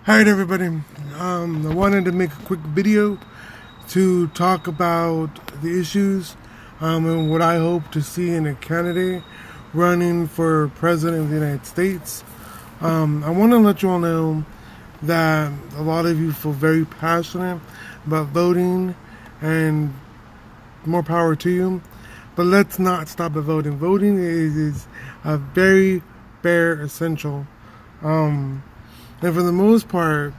Alright everybody, I wanted to make a quick video to talk about the issues and what I hope to see in a candidate running for President of the United States. I want to let you all know that a lot of you feel very passionate about voting, and more power to you, but let's not stop at voting. Voting is a very bare essential. And for the most part,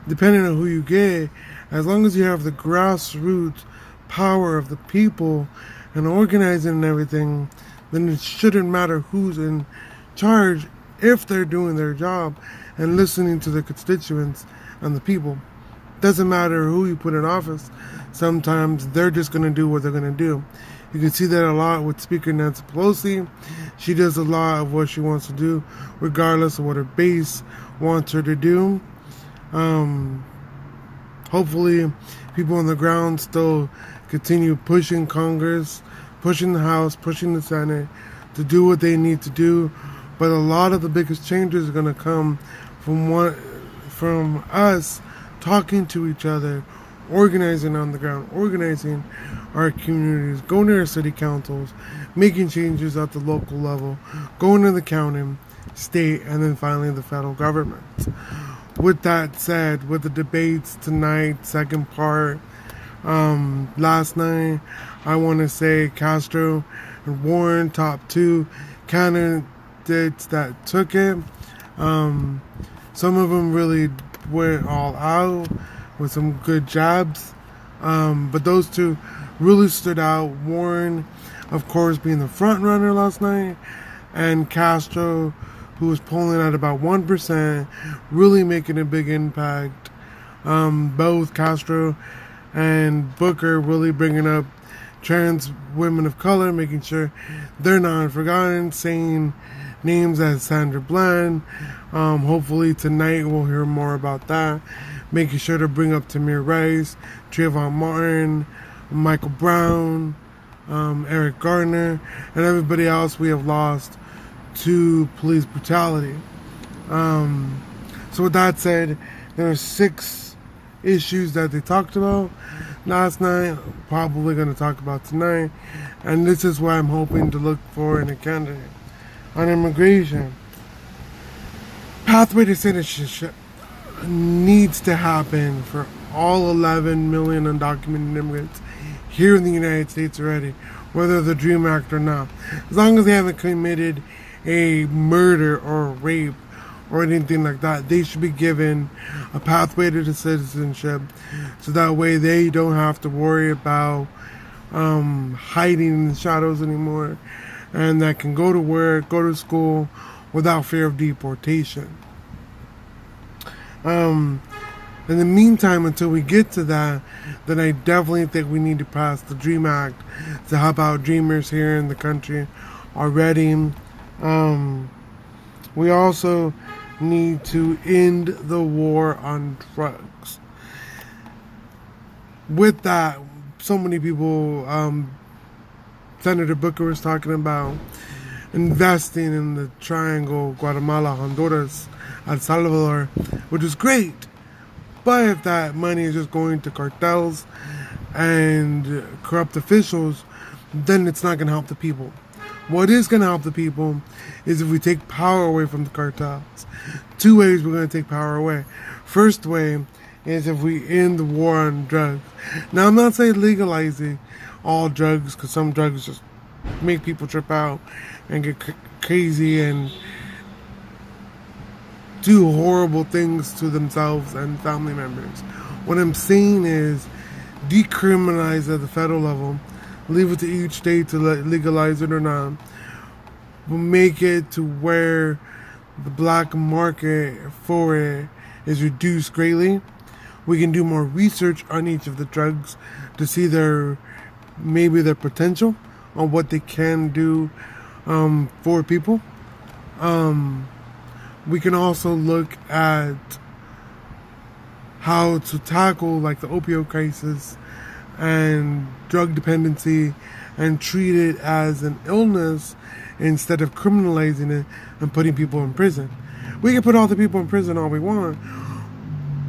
depending on who you get, as long as you have the grassroots power of the people and organizing and everything, then it shouldn't matter who's in charge if they're doing their job and listening to the constituents and the people. Doesn't matter who you put in office. Sometimes they're just going to do what they're going to do. You can see that a lot with Speaker Nancy Pelosi. She does a lot of what she wants to do, regardless of what her base wants her to do. Hopefully, people on the ground still continue pushing Congress, pushing the House, pushing the Senate to do what they need to do. But a lot of the biggest changes are going to come from us talking to each other, organizing on the ground, organizing our communities, going to our city councils, making changes at the local level, going to the county, state, and then finally the federal government. With that said, with the debates tonight, second part, last night, I want to say Castro and Warren, top two candidates that took it. Some of them really went all out with some good jabs, but those two really stood out. Warren, of course, being the front runner last night, and Castro, who was polling at about 1%, really making a big impact. Both Castro and Booker really bringing up trans women of color, making sure they're not forgotten, saying names as Sandra Bland. Hopefully tonight we'll hear more about that. Making sure to bring up Tamir Rice, Trayvon Martin, Michael Brown, Eric Gardner, and everybody else we have lost to police brutality. So with that said, there are 6 issues that they talked about last night, probably going to talk about tonight, and this is what I'm hoping to look for in a candidate. On immigration, pathway to citizenship needs to happen for all 11 million undocumented immigrants here in the United States already, whether the DREAM Act or not. As long as they haven't committed a murder or a rape or anything like that, they should be given a pathway to the citizenship, so that way they don't have to worry about hiding in the shadows anymore, and that can go to work, go to school without fear of deportation. In the meantime, until we get to that, then I definitely think we need to pass the DREAM Act to help out dreamers here in the country already. We also need to end the war on drugs. With that, so many people, Senator Booker was talking about investing in the triangle, Guatemala, Honduras, El Salvador, which is great. But if that money is just going to cartels and corrupt officials, then it's not going to help the people. What is going to help the people is if we take power away from the cartels. 2 ways we're going to take power away. First way is if we end the war on drugs. Now, I'm not saying legalizing all drugs, because some drugs just make people trip out and get crazy and do horrible things to themselves and family members. What I'm saying is decriminalize at the federal level, leave it to each state to legalize it or not. We'll make it to where the black market for it is reduced greatly. We can do more research on each of the drugs to see their potential on what they can do for people. We can also look at how to tackle like the opioid crisis and drug dependency and treat it as an illness instead of criminalizing it and putting people in prison. We can put all the people in prison all we want,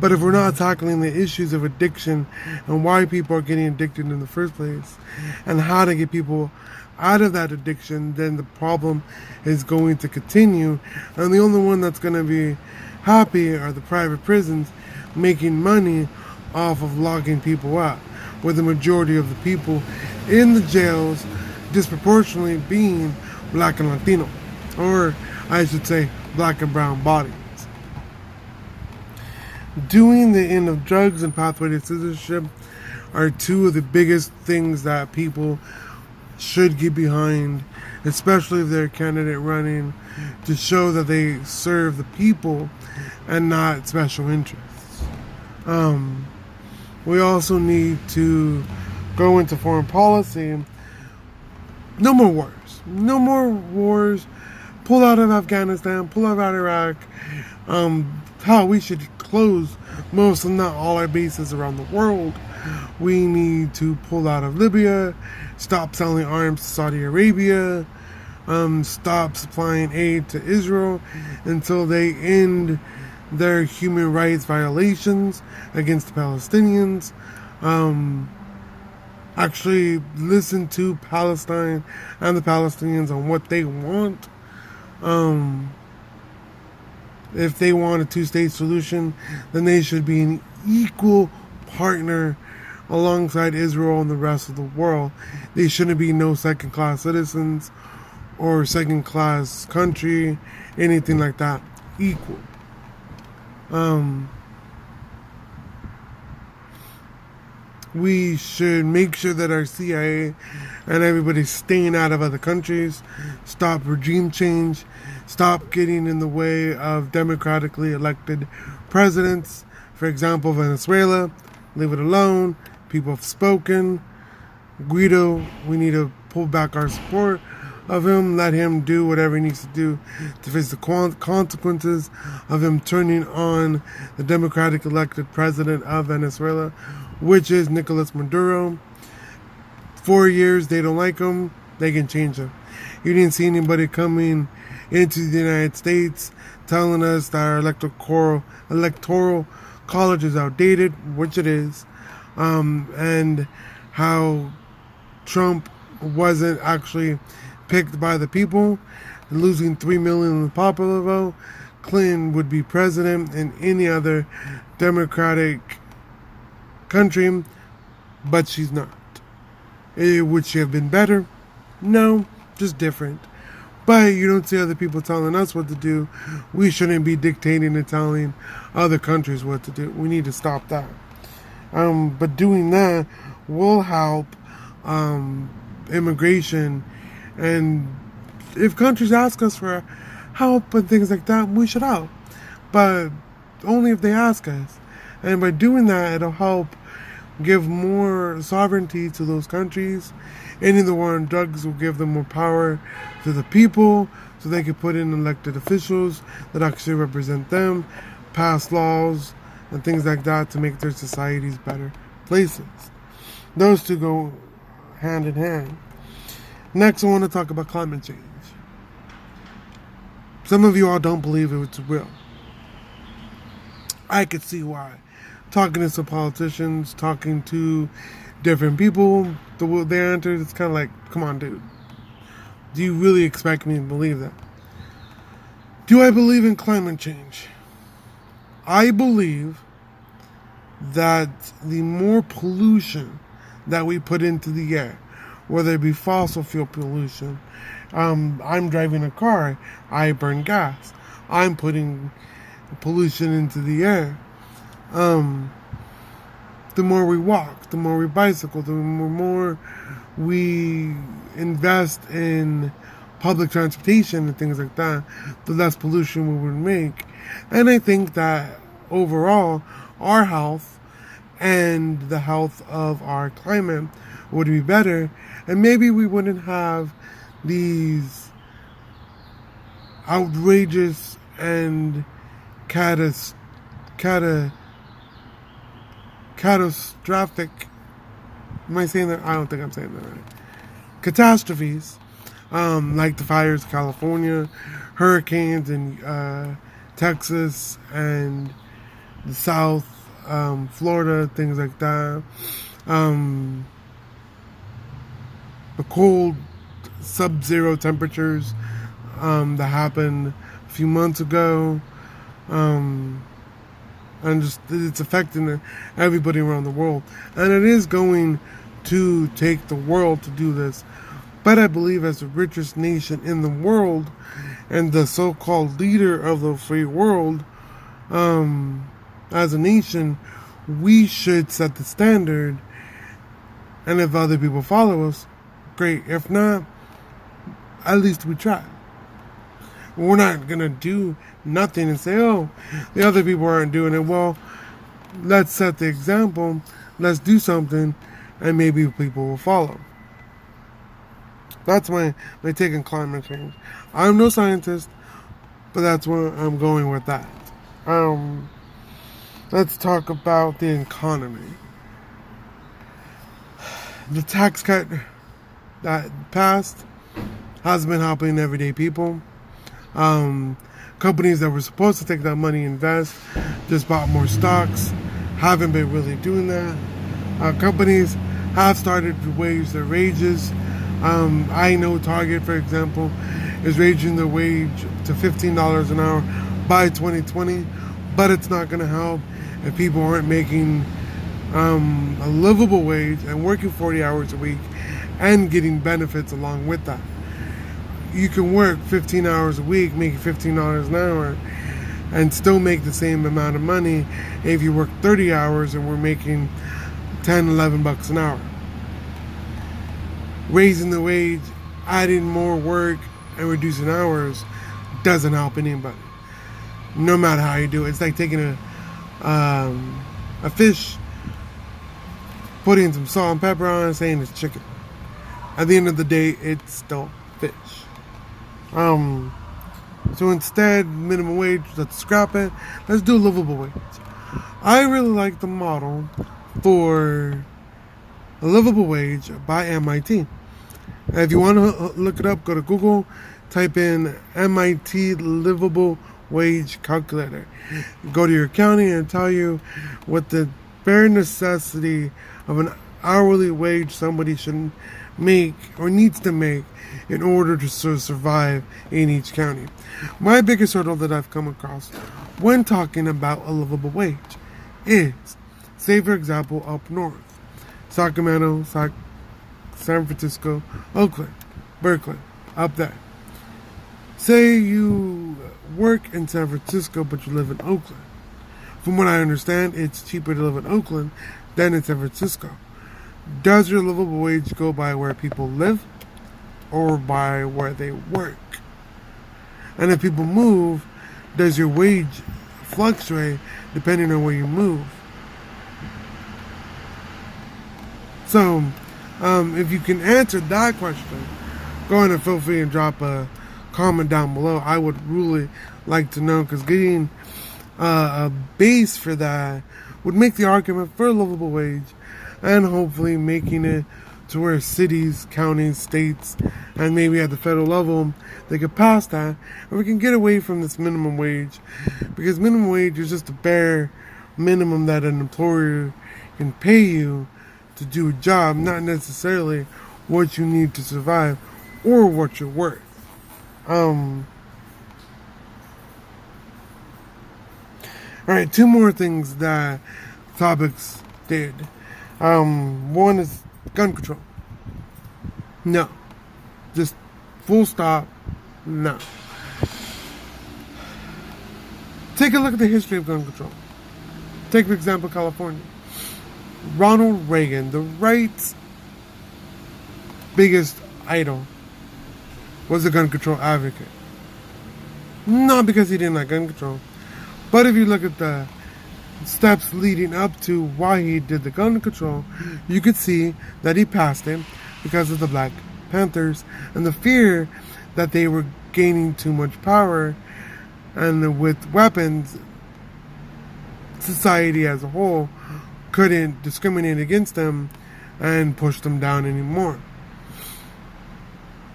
but if we're not tackling the issues of addiction and why people are getting addicted in the first place and how to get people out of that addiction, then the problem is going to continue. And the only one that's going to be happy are the private prisons making money off of locking people up, with the majority of the people in the jails disproportionately being black and Latino, or I should say black and brown bodies. Doing the end of drugs and pathway to citizenship are two of the biggest things that people should get behind, especially if they're a candidate running to show that they serve the people and not special interests. We also need to go into foreign policy. No more wars. No more wars. Pull out of Afghanistan. Pull out of Iraq. We should close most, if not all, our bases around the world. We need to pull out of Libya. Stop selling arms to Saudi Arabia. Stop supplying aid to Israel until they end their human rights violations against the Palestinians. Actually listen to Palestine and the Palestinians on what they want. If they want a two-state solution, then they should be an equal partner alongside Israel and the rest of the world. They shouldn't be no second-class citizens or second-class country, anything like that. Equal. We should make sure that our CIA and everybody's staying out of other countries, stop regime change, stop getting in the way of democratically elected presidents. For example, Venezuela, leave it alone. People have spoken. Guido, we need to pull back our support of him, let him do whatever he needs to do to face the consequences of him turning on the democratic elected president of Venezuela, which is Nicolas Maduro. 4 years, they don't like him, they can change him. You didn't see anybody coming into the United States telling us that our electoral college is outdated, which it is, and how Trump wasn't actually picked by the people, losing 3 million in the popular vote. Clinton would be president in any other democratic country, but she's not. Would she have been better? No, just different. But you don't see other people telling us what to do. We shouldn't be dictating and telling other countries what to do. We need to stop that. But doing that will help immigration. And if countries ask us for help and things like that, we should help. But only if they ask us. And by doing that, it'll help give more sovereignty to those countries. Ending the war on drugs will give them more power to the people, so they can put in elected officials that actually represent them, pass laws and things like that to make their societies better places. Those two go hand in hand. Next, I want to talk about climate change. Some of you all don't believe it's real. I could see why. Talking to some politicians, talking to different people, the answer is kind of like, come on, dude. Do you really expect me to believe that? Do I believe in climate change? I believe that the more pollution that we put into the air, whether it be fossil fuel pollution, I'm driving a car, I burn gas, I'm putting pollution into the air. The more we walk, the more we bicycle, the more we invest in public transportation and things like that, the less pollution we would make. And I think that overall, our health and the health of our climate would be better, and maybe we wouldn't have these outrageous and catastrophic, am I saying that? I don't think I'm saying that right. Catastrophes, like the fires in California, hurricanes in Texas and the South, Florida, things like that. Um, the cold sub-zero temperatures that happened a few months ago. And just it's affecting everybody around the world. And it is going to take the world to do this. But I believe as the richest nation in the world and the so-called leader of the free world, as a nation, we should set the standard. And if other people follow us, great. If not, at least we try. We're not going to do nothing and say, oh, the other people aren't doing it. Well, let's set the example. Let's do something, and maybe people will follow. That's my take on climate change. I'm no scientist, but that's where I'm going with that. Let's talk about the economy. The tax cut that passed has been helping everyday people. Companies that were supposed to take that money and invest just bought more stocks, haven't been really doing that. Companies have started to raise their wages. I know Target, for example, is raising their wage to $15 an hour by 2020, but it's not going to help if people aren't making a livable wage and working 40 hours a week and getting benefits along with that. You can work 15 hours a week, making $15 an hour, and still make the same amount of money if you work 30 hours and we're making $10-11 an hour. Raising the wage, adding more work, and reducing hours doesn't help anybody. No matter how you do it. It's like taking a fish, putting some salt and pepper on and saying it's chicken. At the end of the day, it's still fish. So instead, minimum wage, let's scrap it. Let's do a livable wage. I really like the model for a livable wage by MIT. If you want to look it up, go to Google, type in MIT livable wage calculator. Go to your county and tell you what the bare necessity of an hourly wage somebody should make or needs to make in order to survive in each county. My biggest hurdle that I've come across when talking about a livable wage is, say for example, up north, Sacramento, San Francisco, Oakland, Berkeley, up there. Say you work in San Francisco but you live in Oakland. From what I understand, it's cheaper to live in Oakland than in San Francisco. Does your livable wage go by where people live or by where they work? And if people move, does your wage fluctuate depending on where you move? So, if you can answer that question, go ahead and feel free and drop a comment down below. I would really like to know, because getting a base for that would make the argument for a livable wage, and hopefully making it to where cities, counties, states, and maybe at the federal level, they could pass that, and we can get away from this minimum wage, because minimum wage is just a bare minimum that an employer can pay you to do a job, not necessarily what you need to survive or what you're worth. Alright, two more things that topics did. One is gun control. No. Just full stop. No. Take a look at the history of gun control. Take, for example, California. Ronald Reagan, the right's biggest idol, was a gun control advocate. Not because he didn't like gun control, but if you look at the steps leading up to why he did the gun control, you could see that he passed it because of the Black Panthers and the fear that they were gaining too much power, and with weapons, society as a whole couldn't discriminate against them and push them down anymore.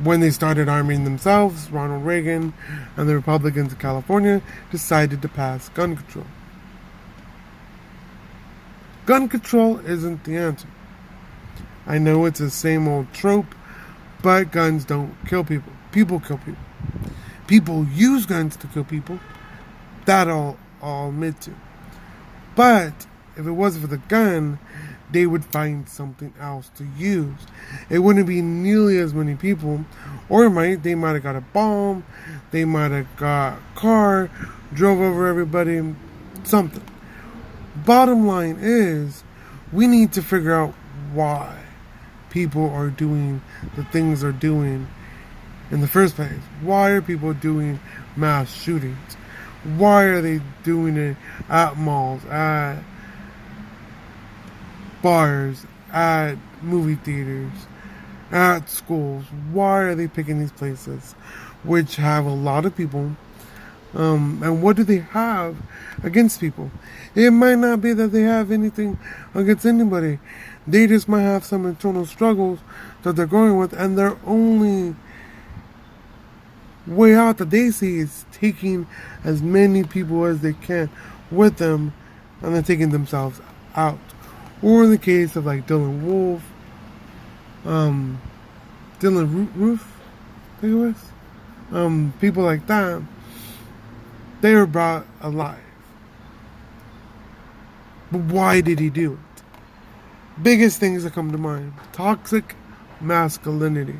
When they started arming themselves, Ronald Reagan and the Republicans in California decided to pass gun control. Gun control isn't the answer. I know it's the same old trope, but guns don't kill people. People kill people. People use guns to kill people. That I'll admit to. But if it wasn't for the gun, they would find something else to use. It wouldn't be nearly as many people, or they might have got a bomb, they might have got a car, drove over everybody, something. Bottom line is, we need to figure out why people are doing the things they're doing in the first place. Why are people doing mass shootings? Why are they doing it at malls, at bars, at movie theaters, at schools? Why are they picking these places which have a lot of people? And what do they have against people? It might not be that they have anything against anybody. They just might have some internal struggles that they're going with, and their only way out that they see is taking as many people as they can with them, and then taking themselves out. Or in the case of like Dylan Wolf, Dylan Roof, I think it was, people like that, they were brought alive. But why did he do it? Biggest things that come to mind: toxic masculinity.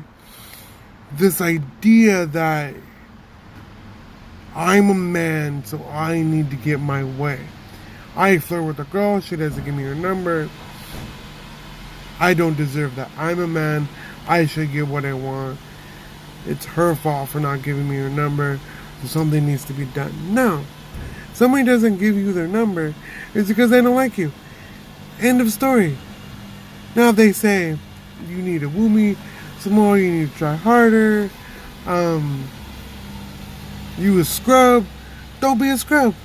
This idea that I'm a man, so I need to get my way. I flirt with a girl, she doesn't give me her number. I don't deserve that. I'm a man, I should get what I want. It's her fault for not giving me her number, so something needs to be done. No. Somebody doesn't give you their number, it's because they don't like you. End of story. Now if they say, you need to woo me some more, you need to try harder, you a scrub, don't be a scrub.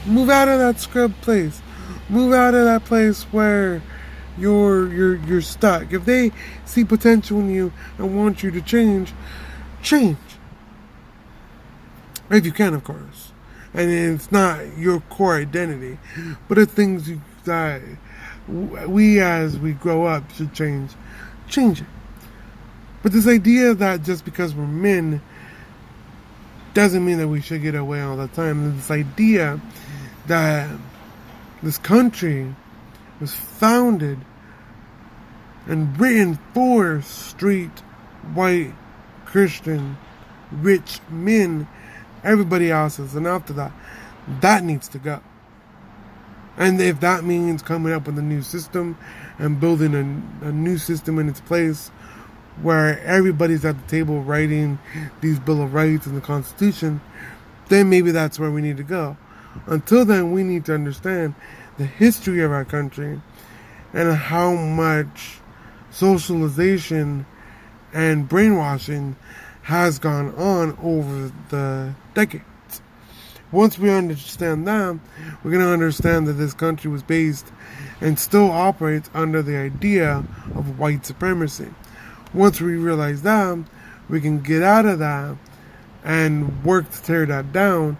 Move out of that scrub place. Move out of that place where you're stuck. If they see potential in you and want you to change. If you can, of course. And it's not your core identity, but it's things that we as we grow up should change it. But this idea that just because we're men doesn't mean that we should get away all the time. And this idea that this country was founded and written for straight, white, Christian, rich men. Everybody else is enough to that. That needs to go. And if that means coming up with a new system and building a new system in its place where everybody's at the table writing these Bill of Rights and the Constitution, then maybe that's where we need to go. Until then, we need to understand the history of our country and how much socialization and brainwashing has gone on over the decades. Once we understand that, we're going to understand that this country was based and still operates under the idea of white supremacy. Once we realize that, we can get out of that and work to tear that down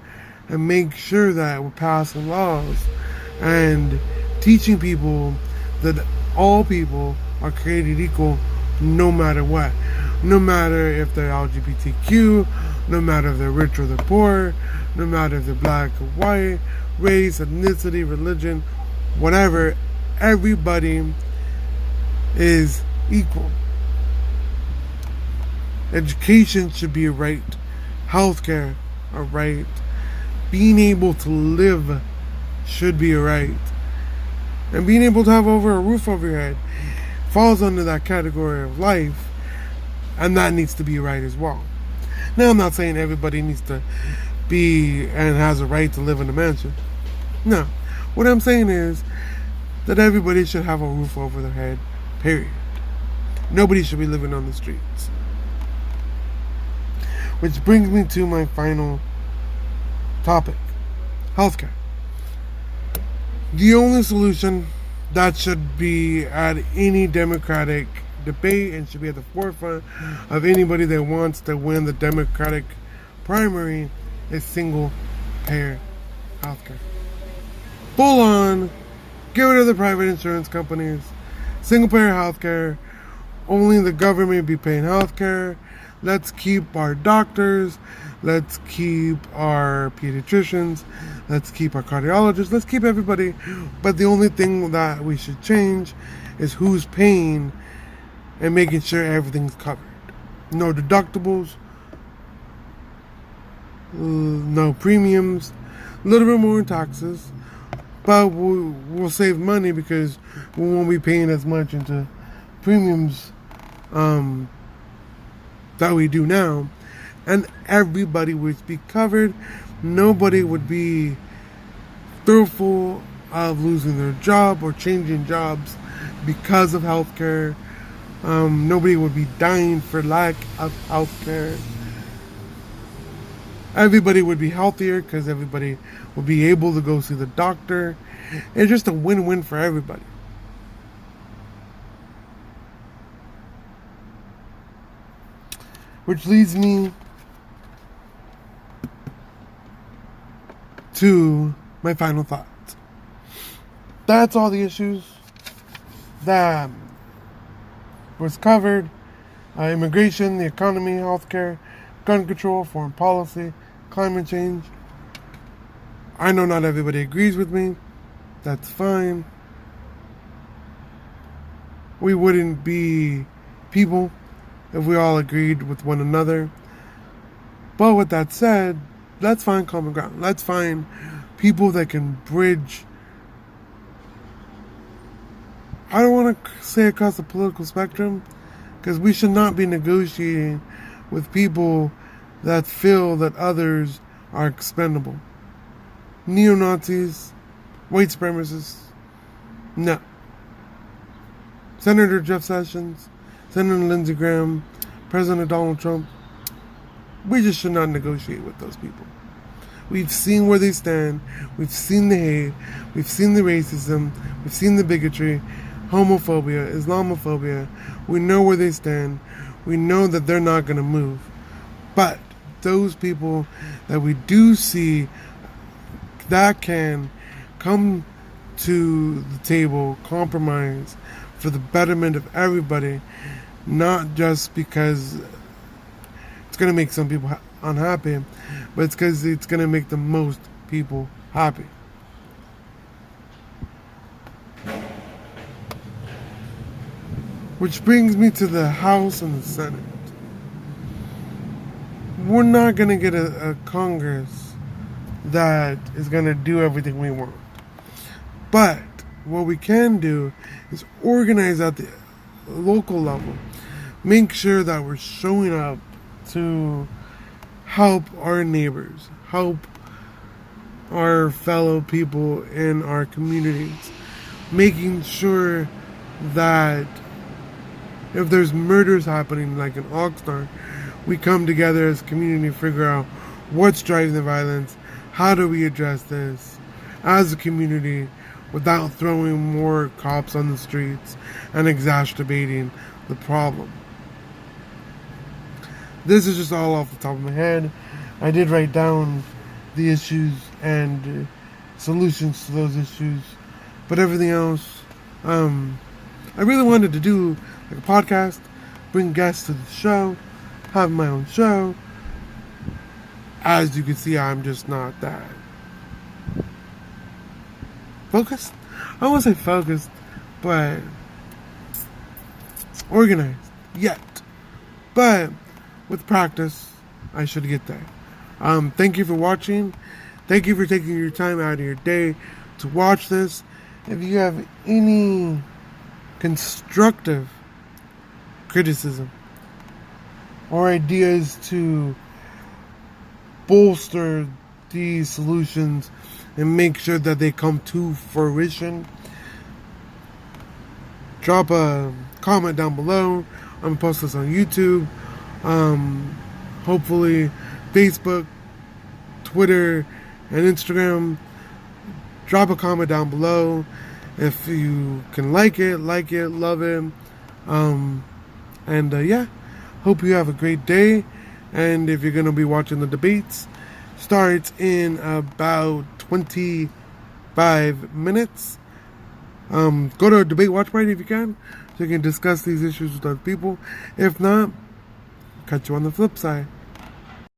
and make sure that we're passing laws and teaching people that all people are created equal no matter what. No matter if they're LGBTQ, no matter if they're rich or they're poor, no matter if they're black or white, race, ethnicity, religion, whatever, everybody is equal. Education should be a right. Healthcare, a right. Being able to live should be a right. And being able to have over a roof over your head falls under that category of life, and that needs to be right as well. Now, I'm not saying everybody needs to be and has a right to live in a mansion. No. What I'm saying is that everybody should have a roof over their head, period. Nobody should be living on the streets. Which brings me to my final topic: healthcare. The only solution that should be at any democratic debate and should be at the forefront of anybody that wants to win the Democratic primary is single-payer healthcare. Full on, get rid of the private insurance companies, single-payer healthcare, only the government be paying healthcare. Let's keep our doctors, let's keep our pediatricians, let's keep our cardiologists, let's keep everybody. But the only thing that we should change is who's paying and making sure everything's covered. No deductibles, no premiums, a little bit more in taxes, but we'll save money because we won't be paying as much into premiums that we do now, and everybody would be covered. Nobody would be fearful of losing their job or changing jobs because of healthcare. Nobody would be dying for lack of healthcare. Everybody would be healthier because everybody would be able to go see the doctor. It's just a win-win for everybody. Which leads me to my final thoughts. That's all the issues that was covered. Immigration, the economy, healthcare, gun control, foreign policy, climate change. I know not everybody agrees with me. That's fine. We wouldn't be people if we all agreed with one another. But with that said, let's find common ground. Let's find people that can bridge. I don't want to say across the political spectrum, because we should not be negotiating with people that feel that others are expendable. Neo-Nazis, white supremacists, no. Senator Jeff Sessions, Senator Lindsey Graham, President Donald Trump, we just should not negotiate with those people. We've seen where they stand. We've seen the hate. We've seen the racism. We've seen the bigotry, homophobia, Islamophobia. We know where they stand. We know that they're not going to move. But those people that we do see that can come to the table, compromise for the betterment of everybody, not just because it's going to make some people unhappy, but it's because it's going to make the most people happy. Which brings me to the House and the Senate. We're not going to get a Congress that is going to do everything we want. But what we can do is organize at the local level. Make sure that we're showing up to help our neighbors, help our fellow people in our communities. Making sure that if there's murders happening like in Oxnard, we come together as a community to figure out what's driving the violence, how do we address this as a community without throwing more cops on the streets and exacerbating the problem. This is just all off the top of my head. I did write down the issues and solutions to those issues, but everything else, I really wanted to do like a podcast, bring guests to the show, have my own show. As you can see, I'm just not that focused. I won't say focused, but organized yet. But with practice, I should get there. Thank you for watching. Thank you for taking your time out of your day to watch this. If you have any constructive criticism or ideas to bolster these solutions and make sure that they come to fruition, drop a comment down below. I'm going to post this on YouTube, hopefully Facebook, Twitter, and Instagram. Drop a comment down below. If you can like it, love it. And yeah, hope you have a great day. And if you're going to be watching the debates, starts in about 25 minutes. Go to a debate watch party if you can, so you can discuss these issues with other people. If not, catch you on the flip side.